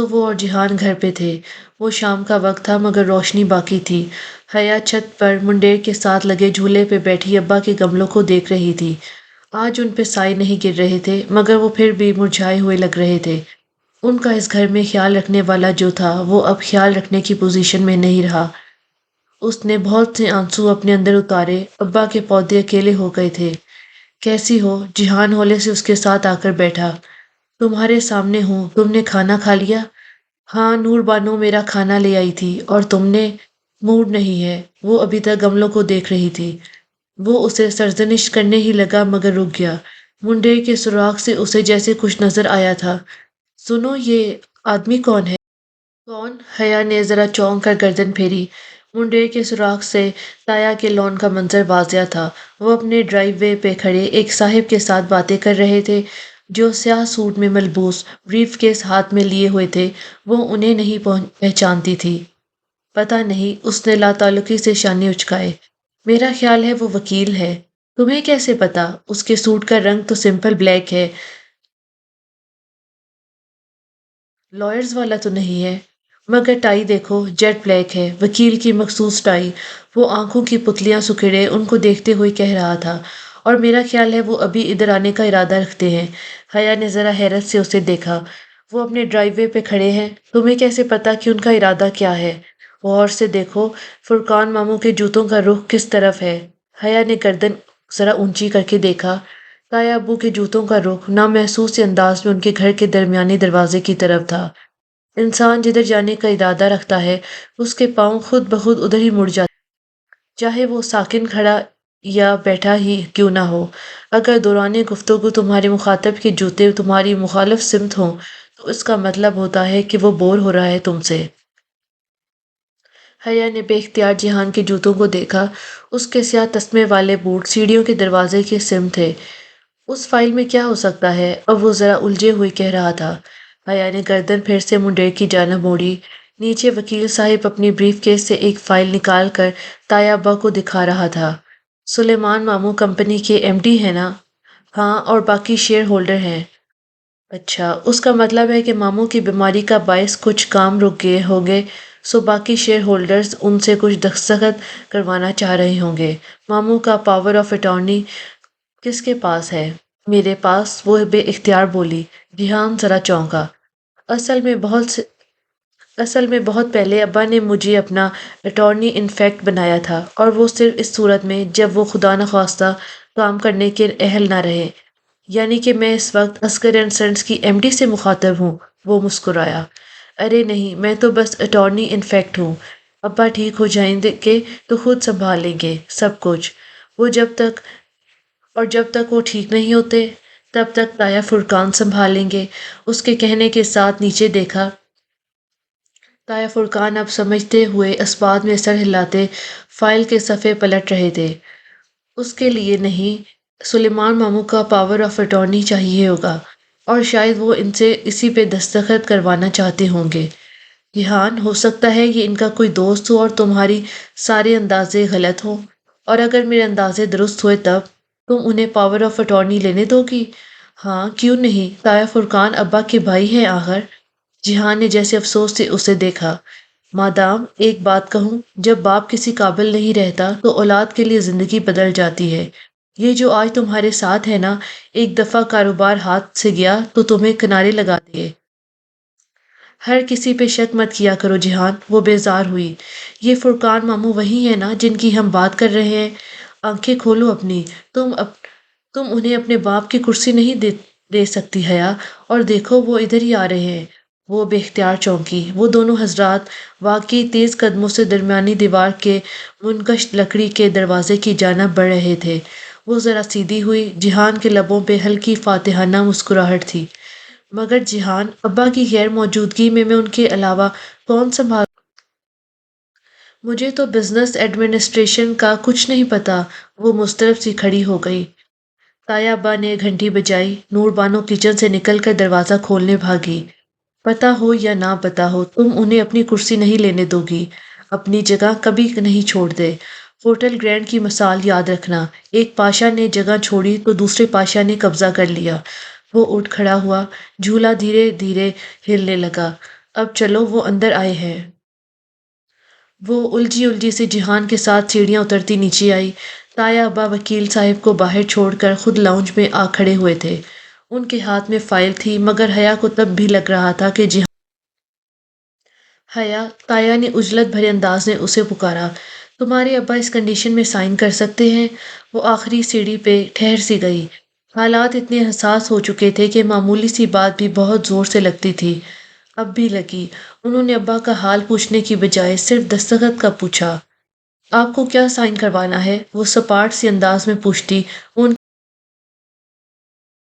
وہ اور جہان گھر پہ تھے۔ وہ شام کا وقت تھا مگر روشنی باقی تھی۔ حیا چھت پر منڈیر کے ساتھ لگے جھولے پہ بیٹھی ابا کے گملوں کو دیکھ رہی تھی۔ آج ان پہ سائے نہیں گر رہے تھے مگر وہ پھر بھی مرجھائے ہوئے لگ رہے تھے۔ ان کا اس گھر میں خیال رکھنے والا جو تھا وہ اب خیال رکھنے کی پوزیشن میں نہیں رہا۔ اس نے بہت سے آنسو اپنے اندر اتارے۔ ابا کے پودے اکیلے ہو گئے تھے۔ کیسی ہو؟ جہان ہولے سے اس کے ساتھ آ کر بیٹھا۔ تمہارے سامنے ہوں۔ تم نے کھانا کھا لیا؟ ہاں، نور بانو میرا کھانا لے آئی تھی۔ اور تم نے؟ موڈ نہیں ہے۔ وہ ابھی تک گملوں کو دیکھ رہی تھی۔ وہ اسے سرزنش کرنے ہی لگا مگر رک گیا۔ منڈیر کے سوراخ سے اسے جیسے کچھ نظر آیا تھا۔ سنو، یہ آدمی کون ہے؟ کون؟ حیا نے ذرا چونک کر گردن پھیری۔ منڈیر کے سوراخ سے تایا کے لان کا منظر واضح تھا۔ وہ اپنے ڈرائیو وے پہ کھڑے ایک صاحب کے ساتھ باتیں کر رہے تھے جو سیاہ سوٹ میں ملبوس، بریف کیس ہاتھ میں لیے ہوئے تھے۔ وہ انہیں نہیں پہچانتی تھی۔ پتہ نہیں، اس نے لاتعلقی سے شانے اچکائے۔ میرا خیال ہے وہ وکیل ہے۔ تمہیں کیسے پتا؟ اس کے سوٹ کا رنگ تو سمپل بلیک ہے، لائرز والا تو نہیں ہے۔ مگر ٹائی دیکھو، جیٹ بلیک ہے، وکیل کی مخصوص ٹائی۔ وہ آنکھوں کی پتلیاں سکیڑے ان کو دیکھتے ہوئے کہہ رہا تھا۔ اور میرا خیال ہے وہ ابھی ادھر آنے کا ارادہ رکھتے ہیں۔ حیا نے ذرا حیرت سے اسے دیکھا۔ وہ اپنے ڈرائیو وے پہ کھڑے ہیں؟ تمہیں کیسے پتا کہ ان کا ارادہ کیا ہے؟ غور سے دیکھو، فرقان ماموں کے جوتوں کا رخ کس طرف ہے؟ حیا نے گردن ذرا اونچی کر کے دیکھا۔ تایا ابو کے جوتوں کا رخ نامحسوس انداز میں ان کے گھر کے درمیانی دروازے کی طرف تھا۔ انسان جدھر جانے کا ارادہ رکھتا ہے اس کے پاؤں خود بخود ادھر ہی مڑ جاتے، چاہے وہ ساکن کھڑا یا بیٹھا ہی کیوں نہ ہو۔ اگر دوران گفتگو تمہارے مخاطب کے جوتے تمہاری مخالف سمت ہوں تو اس کا مطلب ہوتا ہے کہ وہ بور ہو رہا ہے تم سے۔ حیا نے بے اختیار جہان کے جوتوں کو دیکھا۔ اس کے سیاہ تسمے والے بوٹ سیڑھیوں کے دروازے کی سمت تھے۔ اس فائل میں کیا ہو سکتا ہے؟ اب وہ ذرا الجھے ہوئے کہہ رہا تھا۔ حیا نے گردن پھر سے منڈیر کی جانب موڑی۔ نیچے وکیل صاحب اپنی بریف کیس سے ایک فائل نکال کر تایا ابا کو دکھا رہا تھا۔ سلیمان ماموں کمپنی کے ایم ڈی ہیں نا؟ ہاں، اور باقی شیئر ہولڈر ہیں۔ اچھا، اس کا مطلب ہے کہ ماموں کی بیماری کا باعث کچھ کام رک گئے ہوں گے، سو باقی شیئر ہولڈرز ان سے کچھ دستخط کروانا چاہ رہے ہوں گے۔ ماموں کا پاور آف اٹارنی کس کے پاس ہے؟ میرے پاس، وہ بے اختیار بولی۔ جہان ذرا چونکا۔ اصل میں بہت پہلے ابا نے مجھے اپنا اٹارنی انفیکٹ بنایا تھا، اور وہ صرف اس صورت میں جب وہ خدا نخواستہ کام کرنے کے اہل نہ رہے۔ یعنی کہ میں اس وقت عسکر اینڈ سنس کی ایم ڈی سے مخاطب ہوں؟ وہ مسکرایا۔ ارے نہیں، میں تو بس اٹارنی انفیکٹ ہوں۔ ابا ٹھیک ہو جائیں گے تو خود سنبھال لیں گے سب کچھ۔ وہ جب تک وہ ٹھیک نہیں ہوتے تب تک تایا فرقان سنبھال لیں گے۔ اس کے کہنے کے ساتھ نیچے دیکھا۔ تایا فرقان اب سمجھتے ہوئے اسباب میں سر ہلاتے فائل کے صفحے پلٹ رہے تھے۔ اس کے لیے نہیں، سلیمان ماموں کا پاور آف اٹارنی چاہیے ہوگا، اور شاید وہ ان سے اسی پہ دستخط کروانا چاہتے ہوں گے۔ ریحان، ہو سکتا ہے یہ ان کا کوئی دوست ہو اور تمہاری سارے اندازے غلط ہوں، اور اگر میرے اندازے درست ہوئے تب تم انہیں پاور آف اٹارنی لینے دو گی؟ ہاں، کیوں نہیں؟ تایا فرقان ابا کے بھائی ہیں آخر۔ جہان نے جیسے افسوس سے اسے دیکھا۔ مادام، ایک بات کہوں، جب باپ کسی قابل نہیں رہتا تو اولاد کے لیے زندگی بدل جاتی ہے۔ یہ جو آج تمہارے ساتھ ہے نا، ایک دفعہ کاروبار ہاتھ سے گیا تو تمہیں کنارے لگا دیے۔ ہر کسی پہ شک مت کیا کرو جہان، وہ بیزار ہوئی۔ یہ فرقان ماموں وہی ہیں نا جن کی ہم بات کر رہے ہیں؟ آنکھیں کھولو اپنی۔ تم انہیں اپنے باپ کی کرسی نہیں دے سکتی حیا، اور دیکھو وہ ادھر ہی آ رہے ہیں۔ وہ بے اختیار چونکی۔ وہ دونوں حضرات واقعی تیز قدموں سے درمیانی دیوار کے منقش لکڑی کے دروازے کی جانب بڑھ رہے تھے۔ وہ ذرا سیدھی ہوئی۔ جہان کے لبوں پہ ہلکی فاتحانہ مسکراہٹ تھی۔ مگر جہان، ابا کی غیر موجودگی میں ان کے علاوہ کون سنبھال؟ مجھے تو بزنس ایڈمنسٹریشن کا کچھ نہیں پتا۔ وہ مضطرب سی کھڑی ہو گئی۔ تایا ابا نے گھنٹی بجائی۔ نور بانو کچن سے نکل کر دروازہ کھولنے بھاگی۔ پتا ہو یا نہ پتا ہو، تم انہیں اپنی کرسی نہیں لینے دو گی۔ اپنی جگہ کبھی نہیں چھوڑ دے۔ ہوٹل گرینڈ کی مثال یاد رکھنا، ایک پاشا نے جگہ چھوڑی تو دوسرے پاشا نے قبضہ کر لیا۔ وہ اٹھ کھڑا ہوا۔ جھولا دھیرے دھیرے ہلنے لگا۔ اب چلو وہ اندر آئے ہیں۔ وہ الجھی الجھی سے جہان کے ساتھ سیڑھیاں اترتی نیچے آئی۔ تایا ابا وکیل صاحب کو باہر چھوڑ کر خود لاؤنج میں آ کھڑے ہوئے تھے۔ ان کے ہاتھ میں فائل تھی، مگر حیا کو تب بھی لگ رہا تھا کہ جہان حیا، تایا نے عجلت بھرے انداز میں اسے پکارا، تمہارے ابا اس کنڈیشن میں سائن کر سکتے ہیں؟ وہ آخری سیڑھی پہ ٹھہر سی گئی۔ حالات اتنے حساس ہو چکے تھے کہ معمولی سی بات بھی بہت زور سے لگتی تھی۔ اب بھی لگی۔ انہوں نے ابا کا حال پوچھنے کی بجائے صرف دستخط کا پوچھا۔ آپ کو کیا سائن کروانا ہے؟ وہ سپاٹ سی انداز میں پوچھتی۔ ان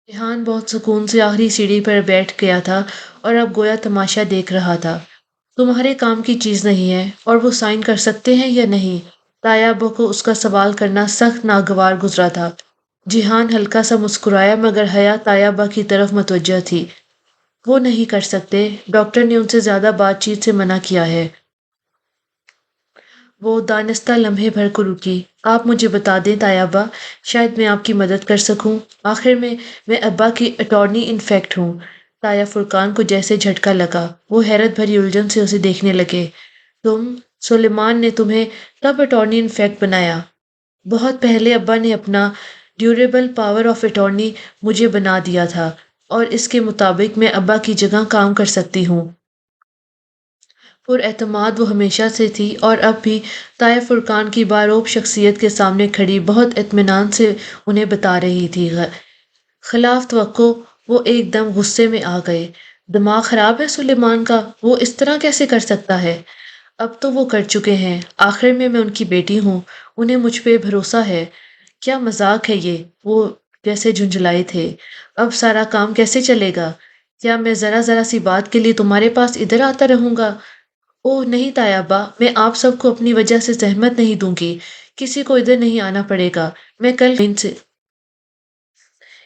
ریحان بہت سکون سے آخری سیڑھی پر بیٹھ گیا تھا اور اب گویا تماشا دیکھ رہا تھا۔ تمہارے کام کی چیز نہیں ہے اور وہ سائن کر سکتے ہیں یا نہیں؟ تایا ابا کو اس کا سوال کرنا سخت ناگوار گزرا تھا۔ جیہان ہلکا سا مسکرایا، مگر حیا تایا ابا کی طرف متوجہ تھی۔ وہ نہیں کر سکتے، ڈاکٹر نے ان سے زیادہ بات چیت سے منع کیا ہے۔ وہ دانستہ لمحے بھر کو رکی۔ آپ مجھے بتا دیں تایا ابا، شاید میں آپ کی مدد کر سکوں۔ آخر میں ابا کی اٹارنی ان فیکٹ ہوں۔ تایا فرقان کو جیسے جھٹکا لگا۔ وہ حیرت بھری الجھن سے اسے دیکھنے لگے۔ تم، سلیمان نے تمہیں کب اٹارنی ان فیکٹ بنایا؟ بہت پہلے ابا نے اپنا ڈیوریبل پاور آف اٹارنی مجھے بنا دیا تھا، اور اس کے مطابق میں ابا کی جگہ کام کر سکتی ہوں۔ پر اعتماد وہ ہمیشہ سے تھی اور اب بھی طائے فرقان کی باروب شخصیت کے سامنے کھڑی بہت اطمینان سے انہیں بتا رہی تھی۔ خلاف توقع وہ ایک دم غصے میں آ گئے۔ دماغ خراب ہے سلیمان کا، وہ اس طرح کیسے کر سکتا ہے؟ اب تو وہ کر چکے ہیں، آخر میں ان کی بیٹی ہوں، انہیں مجھ پہ بھروسہ ہے۔ کیا مذاق ہے یہ؟ وہ جیسے جھنجھلائے تھے۔ اب سارا کام کیسے چلے گا؟ کیا میں ذرا ذرا سی بات کے لیے تمہارے پاس ادھر آتا رہوں گا؟ اوہ نہیں تایا ابا، میں آپ سب کو اپنی وجہ سے زحمت نہیں دوں گی، کسی کو ادھر نہیں آنا پڑے گا، میں کل ان سے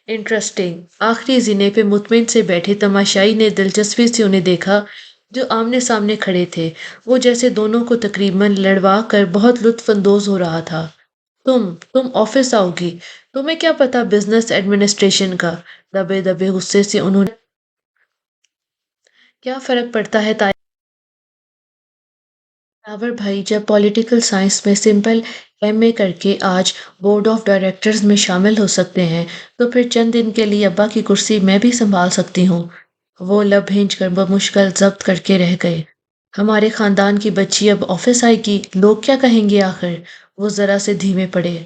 انٹرسٹنگ۔ آخری زینے پہ مطمئن سے بیٹھے تماشائی نے دلچسپی سے انہیں دیکھا جو آمنے سامنے کھڑے تھے۔ وہ جیسے دونوں کو تقریباً لڑوا کر بہت لطف اندوز ہو رہا تھا۔ تم آفس آؤ گی؟ تمہیں کیا پتا بزنس ایڈمنسٹریشن کا؟ دبے دبے غصے سے انہوں نے کیا فرق پڑتا ہے تایا راور بھائی، جب پولیٹیکل سائنس میں سمپل ایم اے کر کے آج بورڈ آف ڈائریکٹرز میں شامل ہو سکتے ہیں تو پھر چند دن کے لیے ابا کی کرسی میں بھی سنبھال سکتی ہوں۔ وہ لب بھینچ کر بمشکل ضبط کر کے رہ گئے۔ ہمارے خاندان کی بچی اب آفس آئے گی، لوگ کیا کہیں گے آخر؟ وہ ذرا سے دھیمے پڑے۔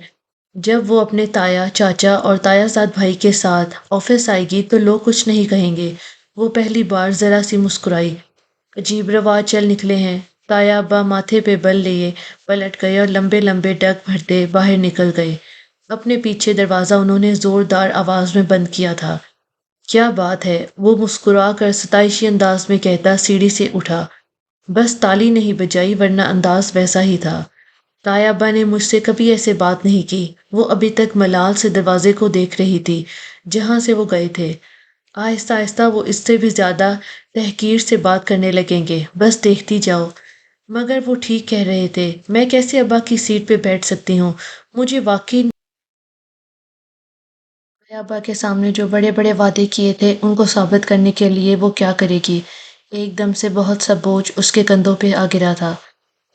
جب وہ اپنے تایا چاچا اور تایا زاد بھائی کے ساتھ آفس آئے گی تو لوگ کچھ نہیں کہیں گے۔ وہ پہلی بار ذرا سی مسکرائی۔ عجیب رواج چل نکلے ہیں۔ تایا ابا ماتھے پہ بل لیے پلٹ گئے اور لمبے لمبے ڈگ بھرتے باہر نکل گئے۔ اپنے پیچھے دروازہ انہوں نے زوردار آواز میں بند کیا تھا۔ کیا بات ہے؟ وہ مسکرا کر ستائشی انداز میں کہتا سیڑھی سے اٹھا۔ بس تالی نہیں بجائی، ورنہ انداز ویسا ہی تھا۔ تایا ابا نے مجھ سے کبھی ایسے بات نہیں کی۔ وہ ابھی تک ملال سے دروازے کو دیکھ رہی تھی جہاں سے وہ گئے تھے۔ آہستہ آہستہ وہ اس سے بھی زیادہ تحقیر سے بات کرنے لگیں گے، بس دیکھتی جاؤ۔ مگر وہ ٹھیک کہہ رہے تھے، میں کیسے ابا کی سیٹ پہ بیٹھ سکتی ہوں؟ مجھے واقعی تایا ابا کے سامنے جو بڑے بڑے وعدے کیے تھے ان کو ثابت کرنے کے لیے وہ کیا کرے گی؟ ایک دم سے بہت سا بوجھ اس کے کندھوں پہ آ گرا تھا۔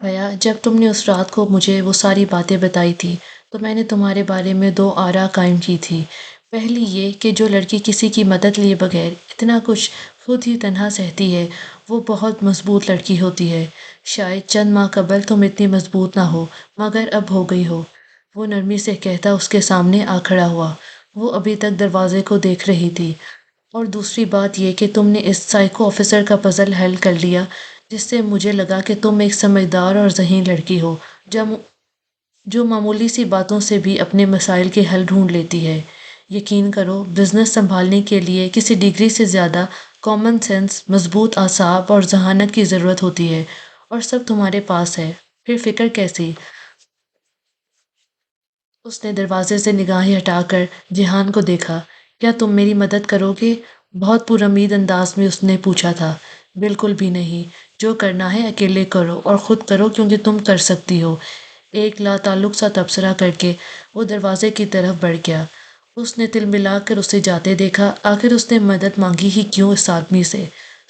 بھیا، جب تم نے اس رات کو مجھے وہ ساری باتیں بتائی تھی تو میں نے تمہارے بارے میں دو آراء قائم کی تھی۔ پہلی یہ کہ جو لڑکی کسی کی مدد لیے بغیر اتنا کچھ خود ہی تنہا سہتی ہے وہ بہت مضبوط لڑکی ہوتی ہے۔ شاید چند ماہ قبل تم اتنی مضبوط نہ ہو، مگر اب ہو گئی ہو۔ وہ نرمی سے کہتا اس کے سامنے آ کھڑا ہوا۔ وہ ابھی تک دروازے کو دیکھ رہی تھی۔ اور دوسری بات یہ کہ تم نے اس سائیکو آفیسر کا پزل حل کر لیا، جس سے مجھے لگا کہ تم ایک سمجھدار اور ذہین لڑکی ہو جو معمولی سی باتوں سے بھی اپنے مسائل کے حل ڈھونڈ لیتی ہے۔ یقین کرو، بزنس سنبھالنے کے لیے کسی ڈگری سے زیادہ کامن سینس، مضبوط اعصاب اور ذہانت کی ضرورت ہوتی ہے، اور سب تمہارے پاس ہے، پھر فکر کیسی؟ اس نے دروازے سے نگاہیں ہٹا کر جیہان کو دیکھا۔ کیا تم میری مدد کرو گے؟ بہت پر امید انداز میں اس نے پوچھا تھا۔ بالکل بھی نہیں، جو کرنا ہے اکیلے کرو اور خود کرو کیونکہ تم کر سکتی ہو۔ ایک لا تعلق سا تبصرہ کر کے وہ دروازے کی طرف بڑھ گیا۔ اس نے تل ملا کر اسے جاتے دیکھا۔ آخر اس نے مدد مانگی ہی کیوں اس آدمی سے؟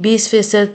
20%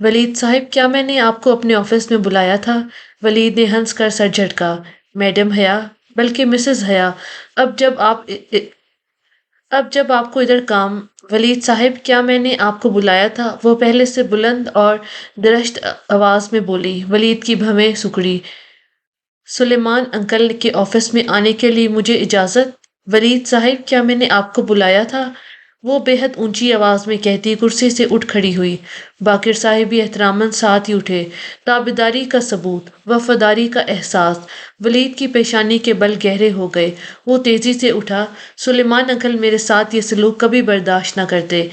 ولید صاحب، کیا میں نے آپ کو اپنے آفس میں بلایا تھا؟ ولید نے ہنس کر سر جھٹکا۔ میڈم حیا، بلکہ مسز حیا، اب جب آپ اب جب آپ کو ادھر کام۔ ولید صاحب، کیا میں نے آپ کو بلایا تھا؟ وہ پہلے سے بلند اور درشت آواز میں بولی۔ ولید کی بھویں سکڑی۔ سلیمان انکل کے آفس میں آنے کے لیے مجھے اجازت؟ ولید صاحب، کیا میں نے آپ کو بلایا تھا؟ وہ بے حد اونچی آواز میں کہتی کرسی سے اٹھ کھڑی ہوئی۔ باقر صاحب بھی احتراماً ساتھ ہی اٹھے۔ تابعداری کا ثبوت، وفاداری کا احساس۔ ولید کی پیشانی کے بل گہرے ہو گئے۔ وہ تیزی سے اٹھا۔ سلیمان انکل میرے ساتھ یہ سلوک کبھی برداشت نہ کرتے۔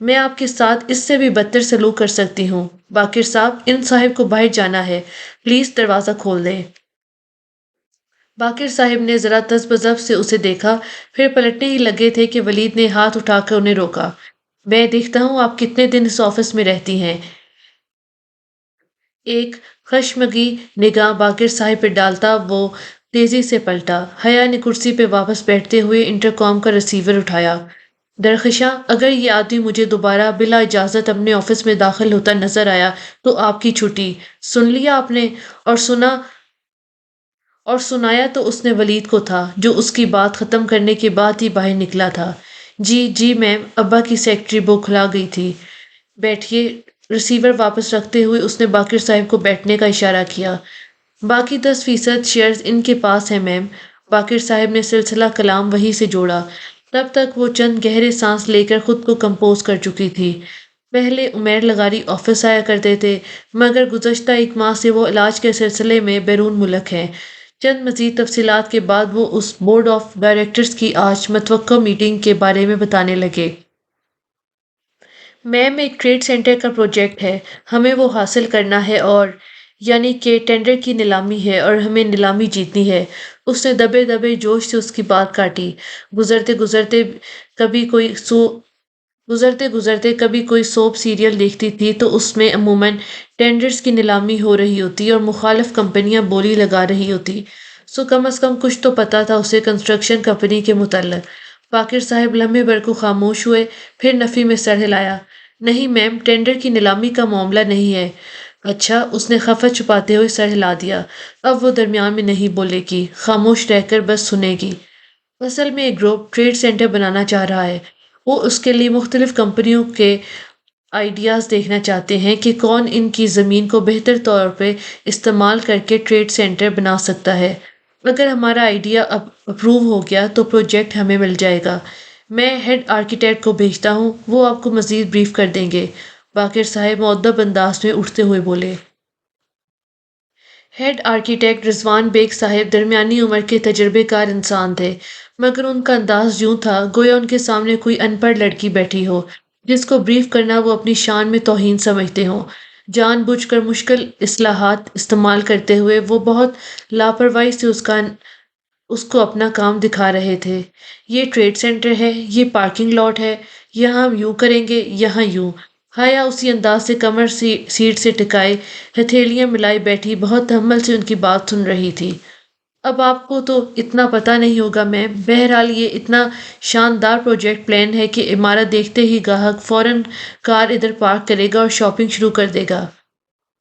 میں آپ کے ساتھ اس سے بھی بدتر سلوک کر سکتی ہوں۔ باقر صاحب، ان صاحب کو باہر جانا ہے، پلیز دروازہ کھول دیں۔ باقر صاحب نے ذرا تذبذب سے اسے دیکھا، پھر پلٹنے ہی لگے تھے کہ ولید نے ہاتھ اٹھا کر انہیں روکا۔ میں دیکھتا ہوں آپ کتنے دن اس آفس میں رہتی ہیں۔ ایک خشمگی نگاہ باقر صاحب پہ ڈالتا وہ تیزی سے پلٹا۔ حیا نے کرسی پہ واپس بیٹھتے ہوئے انٹرکام کا ریسیور اٹھایا۔ درخشاں، اگر یہ آدمی مجھے دوبارہ بلا اجازت اپنے آفس میں داخل ہوتا نظر آیا تو آپ کی چھٹی۔ سن لیا آپ نے؟ اور سنا اور سنایا تو اس نے ولید کو تھا، جو اس کی بات ختم کرنے کے بعد ہی باہر نکلا تھا۔ جی جی میم، ابا کی سیکرٹری بوکھلا گئی تھی۔ بیٹھیے۔ ریسیور واپس رکھتے ہوئے اس نے باقر صاحب کو بیٹھنے کا اشارہ کیا۔ باقی 10% شیئرز ان کے پاس ہیں میم۔ باقر صاحب نے سلسلہ کلام وہیں سے جوڑا۔ تب تک وہ چند گہرے سانس لے کر خود کو کمپوز کر چکی تھی۔ پہلے عمیر لغاری آفس آیا کرتے تھے، مگر گزشتہ 1 ماہ سے وہ علاج کے سلسلے میں بیرون ملک ہیں۔ چند مزید تفصیلات کے بعد وہ اس بورڈ آف ڈائریکٹرز کی آج متوقع میٹنگ کے بارے میں بتانے لگے۔ میم، ایک ٹریڈ سینٹر کا پروجیکٹ ہے، ہمیں وہ حاصل کرنا ہے، اور یعنی کہ ٹینڈر کی نیلامی ہے اور ہمیں نیلامی جیتنی ہے۔ اس نے دبے دبے جوش سے اس کی بات کاٹی۔ گزرتے گزرتے کبھی کوئی سو گزرتے گزرتے کبھی کوئی سوپ سیریل دیکھتی تھی تو اس میں عموماً ٹینڈرز کی نیلامی ہو رہی ہوتی اور مخالف کمپنیاں بولی لگا رہی ہوتی، سو کم از کم کچھ تو پتا تھا اسے کنسٹرکشن کمپنی کے متعلق۔ باقر صاحب لمحے بھر کو خاموش ہوئے، پھر نفی میں سر ہلایا۔ نہیں میم، ٹینڈر کی نیلامی کا معاملہ نہیں ہے۔ اچھا، اس نے خفت چھپاتے ہوئے سر ہلا دیا۔ اب وہ درمیان میں نہیں بولے گی، خاموش رہ کر بس سنے گی۔ اصل میں ایک گروپ ٹریڈ سینٹر بنانا چاہ رہا ہے۔ وہ اس کے لیے مختلف کمپنیوں کے آئیڈیاز دیکھنا چاہتے ہیں کہ کون ان کی زمین کو بہتر طور پہ استعمال کر کے ٹریڈ سینٹر بنا سکتا ہے۔ اگر ہمارا آئیڈیا اپروو ہو گیا تو پروجیکٹ ہمیں مل جائے گا۔ میں ہیڈ آرکیٹیکٹ کو بھیجتا ہوں، وہ آپ کو مزید بریف کر دیں گے۔ باقر صاحب مؤدب انداز میں اٹھتے ہوئے بولے۔ ہیڈ آرکیٹیکٹ رضوان بیگ صاحب درمیانی عمر کے تجربے کار انسان تھے، مگر ان کا انداز یوں تھا گویا ان کے سامنے کوئی ان پڑھ لڑکی بیٹھی ہو جس کو بریف کرنا وہ اپنی شان میں توہین سمجھتے ہوں۔ جان بوجھ کر مشکل اصطلاحات استعمال کرتے ہوئے وہ بہت لاپرواہی سے اس کو اپنا کام دکھا رہے تھے۔ یہ ٹریڈ سینٹر ہے، یہ پارکنگ لاٹ ہے، یہاں ہم یوں کریں گے، یہاں یوں۔ حیا اسی انداز سے کمر سیٹ سے ٹکائے ہتھیلیاں ملائے بیٹھی بہت تحمل سے ان کی بات سن رہی تھی۔ اب آپ کو تو اتنا پتہ نہیں ہوگا میم، بہرحال یہ اتنا شاندار پروجیکٹ پلان ہے کہ عمارت دیکھتے ہی گاہک فوراً کار ادھر پارک کرے گا اور شاپنگ شروع کر دے گا۔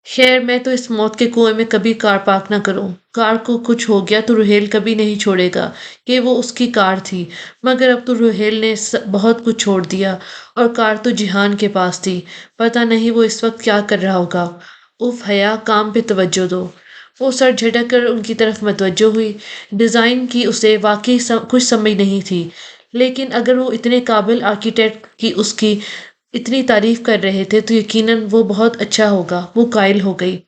خیر، میں تو اس موت کے کنویں میں کبھی کار پارک نہ کروں۔ کار کو کچھ ہو گیا تو روہیل کبھی نہیں چھوڑے گا کہ وہ اس کی کار تھی، مگر اب تو روہیل نے بہت کچھ چھوڑ دیا اور کار تو جہان کے پاس تھی۔ پتہ نہیں وہ اس وقت کیا کر رہا ہوگا۔ اف حیا، کام پہ توجہ دو۔ وہ سر جھٹک کر ان کی طرف متوجہ ہوئی۔ ڈیزائن کی اسے واقعی کچھ سمجھ نہیں تھی، لیکن اگر وہ اتنے قابل آرکیٹیکٹ کی اس کی اتنی تعریف کر رہے تھے تو یقیناً وہ بہت اچھا ہوگا۔ وہ قائل ہو گئی۔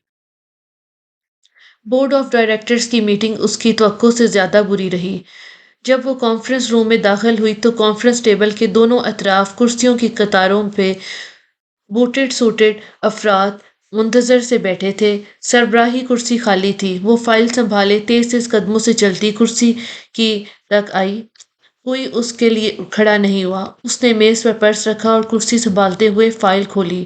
بورڈ آف ڈائریکٹرز کی میٹنگ اس کی توقع سے زیادہ بری رہی۔ جب وہ کانفرنس روم میں داخل ہوئی تو کانفرنس ٹیبل کے دونوں اطراف کرسیوں کی قطاروں پہ بوٹڈ سوٹڈ افراد منتظر سے بیٹھے تھے۔ سربراہی کرسی خالی تھی۔ وہ فائل سنبھالے تیز تیز قدموں سے چلتی کرسی کی تک آئی۔ کوئی اس کے لیے کھڑا نہیں ہوا۔ اس نے میز پر پرس رکھا اور کرسی سنبھالتے ہوئے فائل کھولی،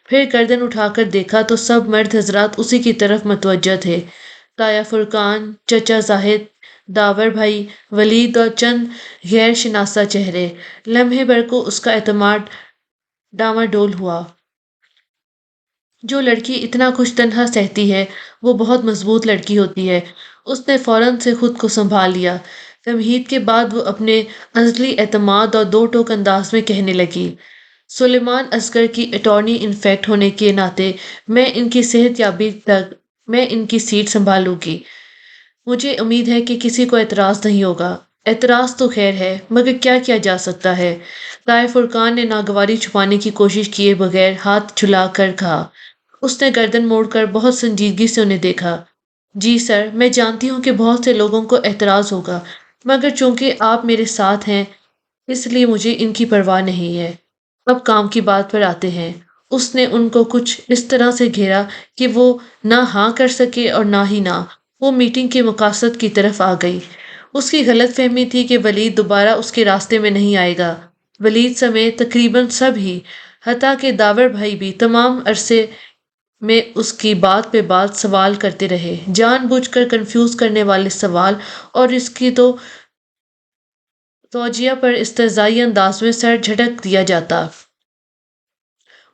پھر گردن اٹھا کر دیکھا تو سب مرد حضرات اسی کی طرف متوجہ تھے۔ تایا فرقان، چچا زاہد، داور بھائی، ولید اور چند غیر شناسا چہرے۔ لمحے بھر کو اس کا اعتماد ڈاواڈول ہوا۔ جو لڑکی اتنا کچھ تنہا سہتی ہے وہ بہت مضبوط لڑکی ہوتی ہے۔ اس نے فوراً سے خود کو سنبھال لیا۔ تمہید کے بعد وہ اپنے ازلی اعتماد اور دو ٹوک انداز میں کہنے لگی، سلیمان اصغر کی اٹارنی انفیکٹ ہونے کے ناطے میں ان کی صحت یابی تک میں ان کی سیٹ سنبھالوں گی۔ مجھے امید ہے کہ کسی کو اعتراض نہیں ہوگا۔ اعتراض تو خیر ہے مگر کیا کیا جا سکتا ہے؟ طائے فرقان نے ناگواری چھپانے کی کوشش کیے بغیر ہاتھ جھلا کر کہا۔ اس نے گردن موڑ کر بہت سنجیدگی سے انہیں دیکھا۔ جی سر، میں جانتی ہوں کہ بہت سے لوگوں کو اعتراض ہوگا مگر چونکہ آپ میرے ساتھ ہیں اس لیے مجھے ان کی پرواہ نہیں ہے۔ اب کام کی بات پر آتے ہیں۔ اس نے ان کو کچھ اس طرح سے گھیرا کہ وہ نہ ہاں کر سکے اور نہ ہی نہ۔ وہ میٹنگ کے مقاصد کی طرف آ گئی۔ اس کی غلط فہمی تھی کہ ولید دوبارہ اس کے راستے میں نہیں آئے گا۔ ولید سمیت تقریباً سب ہی، حتیٰ کہ داور بھائی بھی تمام عرصے میں اس کی بات پہ بات سوال کرتے رہے، جان بوجھ کر کنفیوز کرنے والے سوال، اور اس کی تو توجیہ پر استہزائی انداز میں سر جھٹک دیا جاتا۔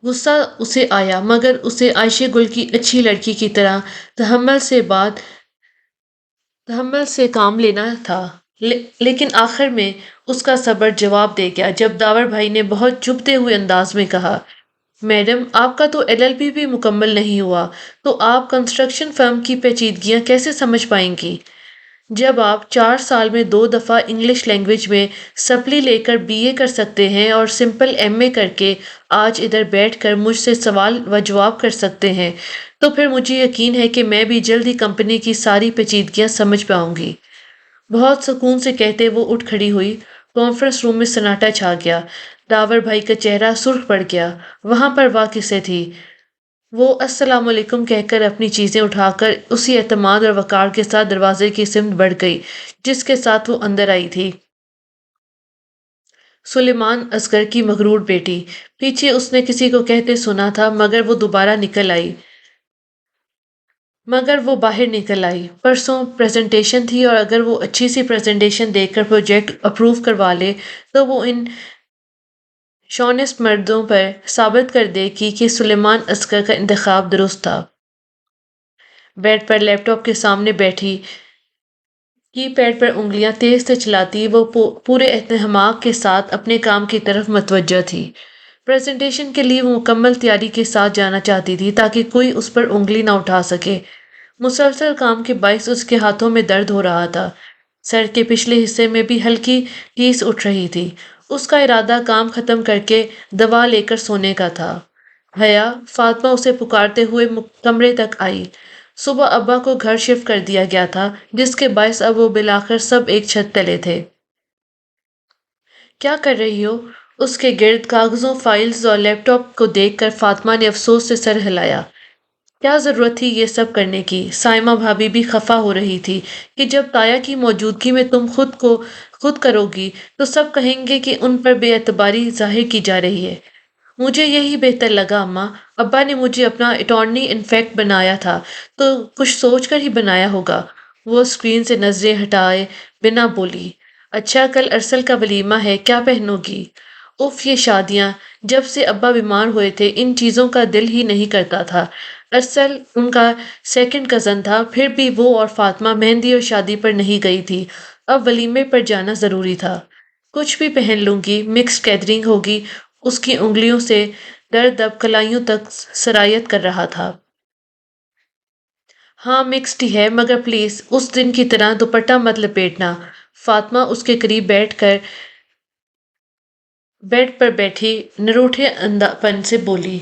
غصہ اسے آیا مگر اسے عائشہ گل کی اچھی لڑکی کی طرح تحمل سے کام لینا تھا۔ لیکن آخر میں اس کا صبر جواب دے گیا جب داور بھائی نے بہت چبھتے ہوئے انداز میں کہا، میڈم آپ کا تو LLB بھی مکمل نہیں ہوا تو آپ کنسٹرکشن فرم کی پیچیدگیاں کیسے سمجھ پائیں گی؟ جب آپ 4 سال میں 2 دفعہ انگلش لینگویج میں سپلی لے کر BA کر سکتے ہیں اور سمپل MA کر کے آج ادھر بیٹھ کر مجھ سے سوال و جواب کر سکتے ہیں تو پھر مجھے یقین ہے کہ میں بھی جلد ہی کمپنی کی ساری پیچیدگیاں سمجھ پاؤں گی۔ بہت سکون سے کہتے وہ اٹھ کھڑی ہوئی۔ کانفرنس روم میں سناٹا چھا گیا۔ داور بھائی کا چہرہ سرخ پڑ گیا۔ وہاں پر کسے تھی؟ وہ السلام علیکم کہہ کر اپنی چیزیں اٹھا کر اسی اعتماد اور وقار کے ساتھ دروازے کی سمت بڑھ گئی جس کے ساتھ وہ اندر آئی تھی۔ سلیمان اصغر کی مغرور بیٹی، پیچھے اس نے کسی کو کہتے سنا تھا مگر وہ باہر نکل آئی۔ پرسوں پریزنٹیشن تھی اور اگر وہ اچھی سی پریزنٹیشن دے کر پروجیکٹ اپروو کروا لے تو وہ ان شونسٹ مردوں پر ثابت کر دے گی کہ سلیمان اصغر کا انتخاب درست تھا۔ بیڈ پر لیپ ٹاپ کے سامنے بیٹھی، کی پیڈ پر انگلیاں تیز سے چلاتی، وہ پورے اہتمام کے ساتھ اپنے کام کی طرف متوجہ تھی۔ پریزنٹیشن کے لیے وہ مکمل تیاری کے ساتھ جانا چاہتی تھی تاکہ کوئی اس پر انگلی نہ اٹھا سکے۔ مسلسل کام کے باعث اس کے ہاتھوں میں درد ہو رہا تھا۔ سر کے پچھلے حصے میں بھی ہلکی ٹھیس اٹھ رہی تھی۔ اس کا ارادہ کام ختم کر کے دوا لے کر سونے کا تھا۔ حیا، فاطمہ اسے پکارتے ہوئے کمرے تک آئی۔ صبح ابا کو گھر شفٹ کر دیا گیا تھا جس کے باعث اب وہ بالآخر سب ایک چھت تلے تھے۔ کیا کر رہی ہو؟ اس کے گرد کاغذوں، فائلز اور لیپ ٹاپ کو دیکھ کر فاطمہ نے افسوس سے سر ہلایا۔ کیا ضرورت تھی یہ سب کرنے کی؟ سائمہ بھابی بھی خفا ہو رہی تھی کہ جب تایا کی موجودگی میں تم خود کرو گی تو سب کہیں گے کہ ان پر بے اعتباری ظاہر کی جا رہی ہے۔ مجھے یہی بہتر لگا اماں، ابا نے مجھے اپنا اٹارنی انفیکٹ بنایا تھا تو کچھ سوچ کر ہی بنایا ہوگا۔ وہ اسکرین سے نظریں ہٹائے بنا بولی، اچھا کل ارسل کا ولیمہ ہے، کیا پہنو گی؟ اف یہ شادیاں، جب سے ابا بیمار ہوئے تھے ان چیزوں کا دل ہی نہیں کرتا تھا۔ ارسل ان کا سیکنڈ کزن تھا، پھر بھی وہ اور فاطمہ مہندی اور شادی پر نہیں گئی تھی، اب ولیمے پر جانا ضروری تھا۔ کچھ بھی پہن لوں گی، مکسڈ گیدرنگ ہوگی۔ اس کی انگلیوں سے درد اب کلائیوں تک سرایت کر رہا تھا۔ ہاں مکسڈ ہی ہے مگر پلیز اس دن کی طرح دوپٹہ مت لپیٹنا۔ فاطمہ اس کے قریب بیٹھ کر بیڈ پر بیٹھی نروٹھے پن سے بولی،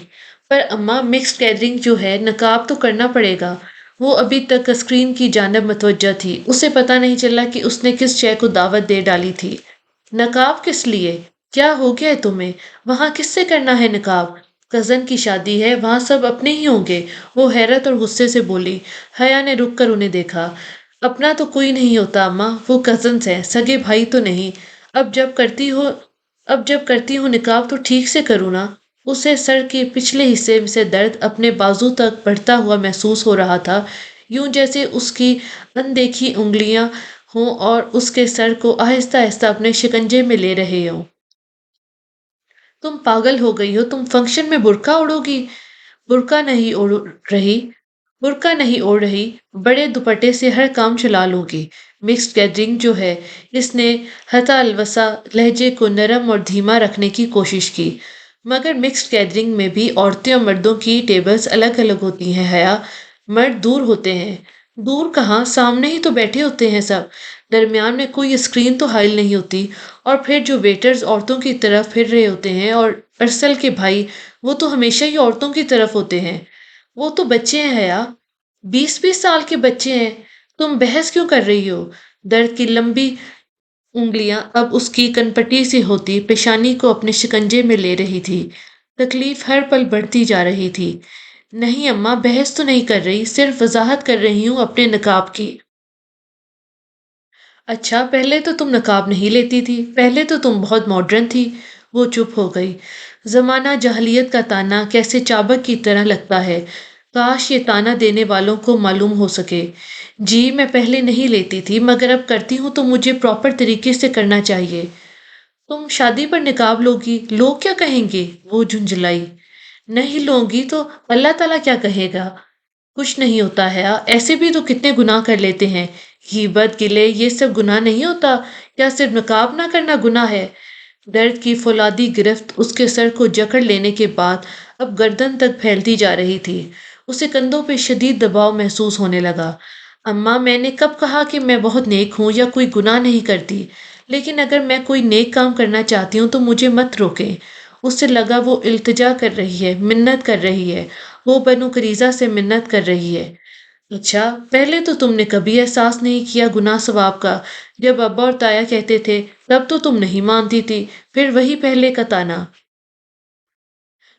پر اماں مکسڈ گیدرنگ جو ہے نقاب تو کرنا پڑے گا۔ وہ ابھی تک اسکرین کی جانب متوجہ تھی، اسے پتہ نہیں چلا کہ اس نے کس شے کو دعوت دے ڈالی تھی۔ نقاب کس لیے؟ کیا ہو گیا ہے تمہیں؟ وہاں کس سے کرنا ہے نقاب؟ کزن کی شادی ہے، وہاں سب اپنے ہی ہوں گے، وہ حیرت اور غصے سے بولی۔ حیا نے رک کر انہیں دیکھا۔ اپنا تو کوئی نہیں ہوتا اماں، وہ کزنز ہیں، سگے بھائی تو نہیں۔ اب جب کرتی ہوں نقاب تو ٹھیک سے کروں نا۔ اسے سر کے پچھلے حصے سے درد اپنے بازو تک بڑھتا ہوا محسوس ہو رہا تھا، یوں جیسے اس کی اندیکھی انگلیاں ہوں اور اس کے سر کو آہستہ آہستہ اپنے شکنجے میں لے رہے ہوں۔ تم پاگل ہو گئی ہو، تم فنکشن میں برقع اڑو گی؟ برقع نہیں اوڑھ رہی برقع نہیں اوڑھ رہی، بڑے دوپٹے سے ہر کام چلا لوں گی۔ مکسڈ گیدرنگ جو ہے، اس نے حتی الوسع لہجے کو نرم اور دھیما رکھنے کی کوشش کی۔ مگر مکسڈ گیدرنگ میں بھی عورتیں اور مردوں کی ٹیبلز الگ الگ ہوتی ہیں حیا۔ مرد دور ہوتے ہیں۔ دور کہاں، سامنے ہی تو بیٹھے ہوتے ہیں سب۔ درمیان میں کوئی اسکرین تو حائل نہیں ہوتی، اور پھر جو ویٹرز عورتوں کی طرف پھر رہے ہوتے ہیں، اور ارسل کے بھائی، وہ تو ہمیشہ ہی عورتوں کی طرف ہوتے ہیں۔ وہ تو بچے ہیں حیا، 20-20 سال کے بچے ہیں۔ تم بحث کیوں کر رہی ہو؟ درد کی لمبی انگلیاں اب اس کی کنپٹی سے ہوتی پیشانی کو اپنے شکنجے میں لے رہی تھی۔ تکلیف ہر پل بڑھتی جا رہی تھی۔ نہیں اماں، بحث تو نہیں کر رہی، صرف وضاحت کر رہی ہوں اپنے نقاب کی۔ اچھا، پہلے تو تم نقاب نہیں لیتی تھی، پہلے تو تم بہت ماڈرن تھی۔ وہ چپ ہو گئی۔ زمانہ جاہلیت کا تانا کیسے چابک کی طرح لگتا ہے، کاش یہ تانا دینے والوں کو معلوم ہو سکے۔ جی میں پہلے نہیں لیتی تھی، مگر اب کرتی ہوں تو مجھے پراپر طریقے سے کرنا چاہیے۔ تم شادی پر نقاب لوگی، لوگ کیا کہیں گے؟ وہ جھنجھلائی۔ نہیں لوں گی تو اللہ تعالیٰ کیا کہے گا؟ کچھ نہیں ہوتا ہے، ایسے بھی تو کتنے گناہ کر لیتے ہیں۔ غیبت، گلے، یہ سب گناہ نہیں ہوتا؟ کیا صرف نقاب نہ کرنا گناہ ہے؟ درد کی فولادی گرفت اس کے سر کو جکڑ لینے کے بعد اب گردن تک پھیلتی جا رہی تھی۔ اسے کندھوں پہ شدید دباؤ محسوس ہونے لگا۔ اماں، میں نے کب کہا کہ میں بہت نیک ہوں یا کوئی گناہ نہیں کرتی؟ لیکن اگر میں کوئی نیک کام کرنا چاہتی ہوں تو مجھے مت روکیں۔ اس سے لگا وہ التجا کر رہی ہے، منت کر رہی ہے، وہ بنو قریظہ سے منت کر رہی ہے۔ اچھا، پہلے تو تم نے کبھی احساس نہیں کیا گناہ ثواب کا؟ جب ابا اور تایا کہتے تھے تب تو تم نہیں مانتی تھی، پھر وہی پہلے کا تانا۔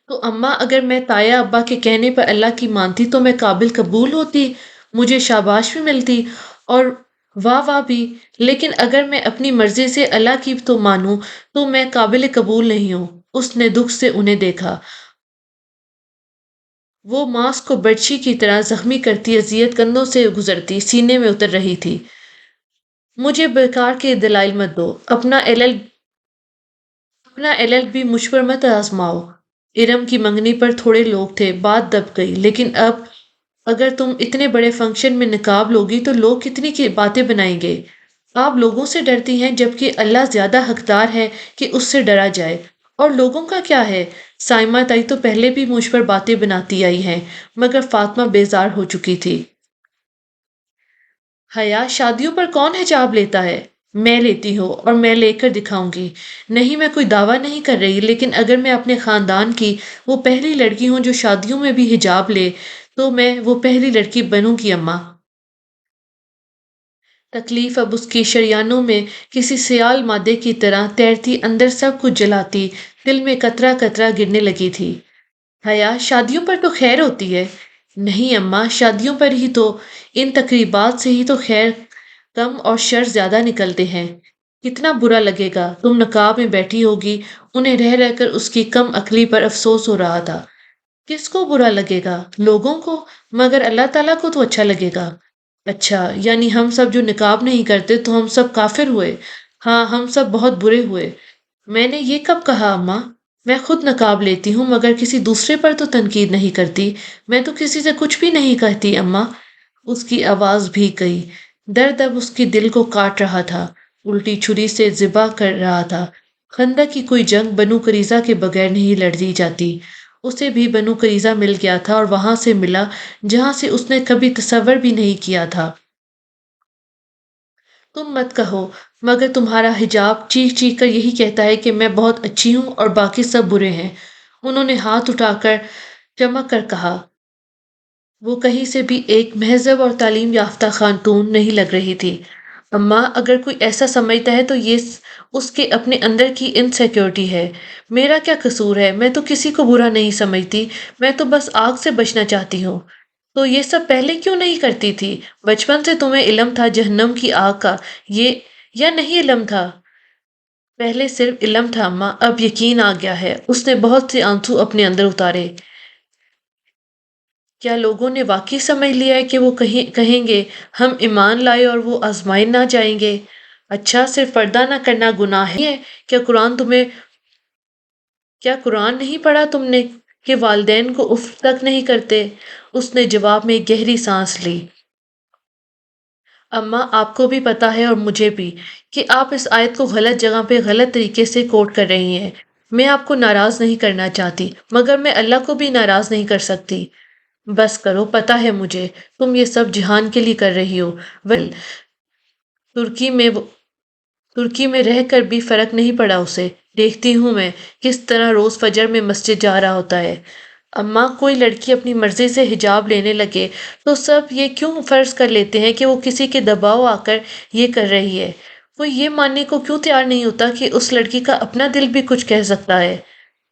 تو اماں، اگر میں تایا ابا کے کہنے پر اللہ کی مانتی تو میں قابل قبول ہوتی، مجھے شاباش بھی ملتی اور واہ واہ بھی۔ لیکن اگر میں اپنی مرضی سے اللہ کی تو مانوں تو میں قابل قبول نہیں ہوں۔ اس نے دکھ سے انہیں دیکھا۔ وہ ماس کو برچھی کی طرح زخمی کرتی اذیت کندھوں سے گزرتی سینے میں اتر رہی تھی۔ مجھے بیکار کے دلائل مت دو، اپنا ایل ایل بی مجھ پر مت آزماؤ۔ ارم کی منگنی پر تھوڑے لوگ تھے، بات دب گئی، لیکن اب اگر تم اتنے بڑے فنکشن میں نقاب لوگی تو لوگ کتنی کی باتیں بنائیں گے؟ آپ لوگوں سے ڈرتی ہیں جبکہ اللہ زیادہ حقدار ہے کہ اس سے ڈرا جائے۔ اور لوگوں کا کیا ہے؟ سائمہ تائی تو پہلے بھی مجھ پر باتیں بناتی آئی ہیں، مگر فاطمہ بیزار ہو چکی تھی۔ حیا، شادیوں پر کون حجاب لیتا ہے؟ میں لیتی ہوں، اور میں لے کر دکھاؤں گی۔ نہیں، میں کوئی دعویٰ نہیں کر رہی، لیکن اگر میں اپنے خاندان کی وہ پہلی لڑکی ہوں جو شادیوں میں بھی حجاب لے تو میں وہ پہلی لڑکی بنوں گی اماں۔ تکلیف اب اس کی شریانوں میں کسی سیال مادے کی طرح تیرتی اندر سب کچھ جلاتی دل میں قطرہ قطرہ گرنے لگی تھی۔ حیا، شادیوں پر تو خیر ہوتی ہے۔ نہیں اماں، شادیوں پر ہی تو، ان تقریبات سے ہی تو خیر کم اور شر زیادہ نکلتے ہیں۔ کتنا برا لگے گا، تم نقاب میں بیٹھی ہوگی۔ انہیں رہ رہ کر اس کی کم عقلی پر افسوس ہو رہا تھا۔ کس کو برا لگے گا؟ لوگوں کو، مگر اللہ تعالیٰ کو تو اچھا لگے گا۔ اچھا، یعنی ہم سب جو نقاب نہیں کرتے تو ہم سب کافر ہوئے؟ ہاں، ہم سب بہت برے ہوئے۔ میں نے یہ کب کہا اماں؟ میں خود نقاب لیتی ہوں مگر کسی دوسرے پر تو تنقید نہیں کرتی۔ میں تو کسی سے کچھ بھی نہیں کہتی اماں۔ اس کی آواز بھیگ گئی۔ درد اب اس کے دل کو کاٹ رہا تھا، الٹی چھری سے ذبح کر رہا تھا۔ خندق کی کوئی جنگ بنو قریظہ کے بغیر نہیں لڑی جاتی۔ اسے بھی بنو قریظہ مل گیا تھا، اور وہاں سے ملا جہاں سے اس نے کبھی تصور بھی نہیں کیا تھا۔ تم مت کہو، مگر تمہارا حجاب چیخ چیخ کر یہی کہتا ہے کہ میں بہت اچھی ہوں اور باقی سب برے ہیں۔ انہوں نے ہاتھ اٹھا کر چمک کر کہا۔ وہ کہیں سے بھی ایک مہذب اور تعلیم یافتہ خاتون نہیں لگ رہی تھی۔ اماں، اگر کوئی ایسا سمجھتا ہے تو یہ اس کے اپنے اندر کی انسیکیورٹی ہے۔ میرا کیا قصور ہے؟ میں تو کسی کو برا نہیں سمجھتی، میں تو بس آگ سے بچنا چاہتی ہوں۔ تو یہ سب پہلے کیوں نہیں کرتی تھی؟ بچپن سے تمہیں علم تھا جہنم کی آگ کا، یہ یا نہیں علم تھا؟ پہلے صرف علم تھا اماں، اب یقین آ گیا ہے۔ اس نے بہت سے آنسو اپنے اندر اتارے۔ کیا لوگوں نے واقعی سمجھ لیا ہے کہ وہ کہیں گے ہم ایمان لائے اور وہ آزمائے نہ جائیں گے؟ اچھا، صرف پردہ نہ کرنا گناہ ہے؟ کیا قرآن نہیں پڑھا تم نے کہ والدین کو اف تک نہیں کرتے؟ اس نے جواب میں ایک گہری سانس لی۔ اماں، آپ کو بھی پتا ہے اور مجھے بھی کہ آپ اس آیت کو غلط جگہ پہ غلط طریقے سے کوٹ کر رہی ہیں۔ میں آپ کو ناراض نہیں کرنا چاہتی، مگر میں اللہ کو بھی ناراض نہیں کر سکتی۔ بس کرو، پتا ہے مجھے تم یہ سب جہان کے لیے کر رہی ہو۔ ترکی میں ترکی میں رہ کر بھی فرق نہیں پڑا اسے۔ دیکھتی ہوں میں کس طرح روز فجر میں مسجد جا رہا ہوتا ہے۔ اماں، کوئی لڑکی اپنی مرضی سے حجاب لینے لگے تو سب یہ کیوں فرض کر لیتے ہیں کہ وہ کسی کے دباؤ آ کر یہ کر رہی ہے؟ وہ یہ ماننے کو کیوں تیار نہیں ہوتا کہ اس لڑکی کا اپنا دل بھی کچھ کہہ سکتا ہے؟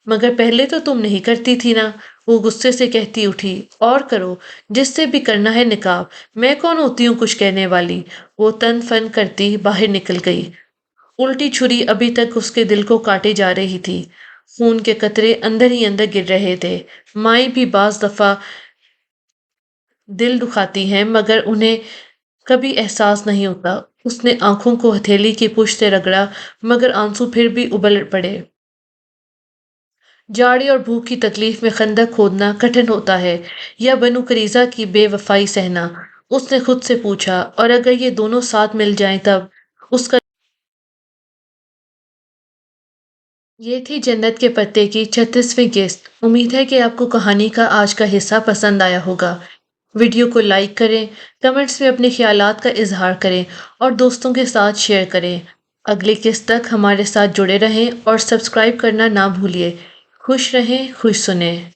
مگر پہلے تو تم نہیں کرتی تھی نا، وہ غصے سے کہتی اٹھی۔ اور کرو، جس سے بھی کرنا ہے نکاح، میں کون ہوتی ہوں کچھ کہنے والی؟ وہ تن فن کرتی باہر نکل گئی۔ الٹی چھری ابھی تک اس کے دل کو کاٹے جا رہی تھی۔ خون کے قطرے اندر ہی اندر گر رہے تھے۔ مائیں بھی بعض دفعہ دل دکھاتی ہیں مگر انہیں کبھی احساس نہیں ہوتا۔ اس نے آنکھوں کو ہتھیلی کی پشت سے رگڑا مگر آنسو پھر بھی ابل پڑے۔ جاڑی اور بھوک کی تکلیف میں خندق کھودنا کٹھن ہوتا ہے یا بنو قریظہ کی بے وفائی سہنا؟ اس نے خود سے پوچھا۔ اور اگر یہ دونوں ساتھ مل جائیں تب؟ اس کا یہ تھی جنت کے پتے کی 36ویں قسط۔ امید ہے کہ آپ کو کہانی کا آج کا حصہ پسند آیا ہوگا۔ ویڈیو کو لائک کریں، کمنٹس میں اپنے خیالات کا اظہار کریں اور دوستوں کے ساتھ شیئر کریں۔ اگلی قسط تک ہمارے ساتھ جڑے رہیں اور سبسکرائب کرنا نہ بھولیے۔ خوش رہیں، خوش سنیں۔